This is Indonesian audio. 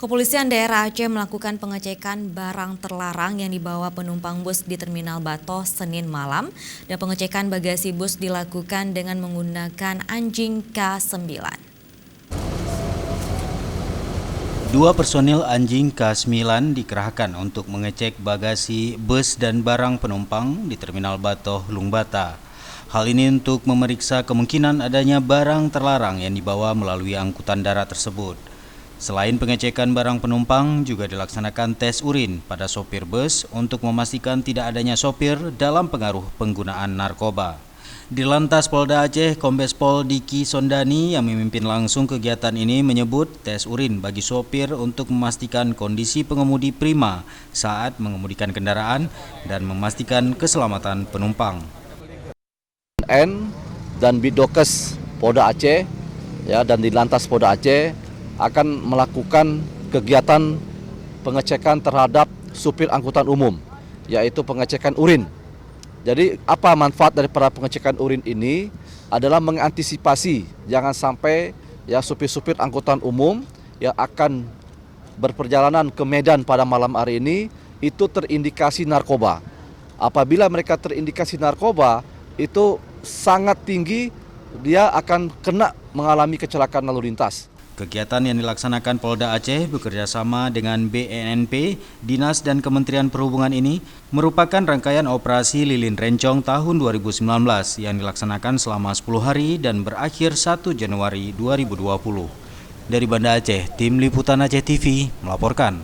Kepolisian daerah Aceh melakukan pengecekan barang terlarang yang dibawa penumpang bus di Terminal Batoh Senin malam dan pengecekan bagasi bus dilakukan dengan menggunakan anjing K9. Dua personil anjing K9 dikerahkan untuk mengecek bagasi bus dan barang penumpang di Terminal Batoh, Lungbata. Hal ini untuk memeriksa kemungkinan adanya barang terlarang yang dibawa melalui angkutan darat tersebut. Selain pengecekan barang penumpang, juga dilaksanakan tes urin pada sopir bus untuk memastikan tidak adanya sopir dalam pengaruh penggunaan narkoba. Di Lantas Polda Aceh, Kombes Pol Diki Sondani yang memimpin langsung kegiatan ini menyebut tes urin bagi sopir untuk memastikan kondisi pengemudi prima saat mengemudikan kendaraan dan memastikan keselamatan penumpang. N dan Bidokes Polda Aceh dan di Lantas Polda Aceh akan melakukan kegiatan pengecekan terhadap supir angkutan umum, yaitu pengecekan urin. Jadi apa manfaat daripada pengecekan urin ini adalah mengantisipasi jangan sampai supir-supir angkutan umum yang akan berperjalanan ke Medan pada malam hari ini itu terindikasi narkoba. Apabila mereka terindikasi narkoba itu sangat tinggi dia akan kena mengalami kecelakaan lalu lintas. Kegiatan yang dilaksanakan Polda Aceh bekerjasama dengan BNNP, Dinas dan Kementerian Perhubungan ini merupakan rangkaian operasi Lilin Rencong tahun 2019 yang dilaksanakan selama 10 hari dan berakhir 1 Januari 2020. Dari Banda Aceh, Tim Liputan Aceh TV melaporkan.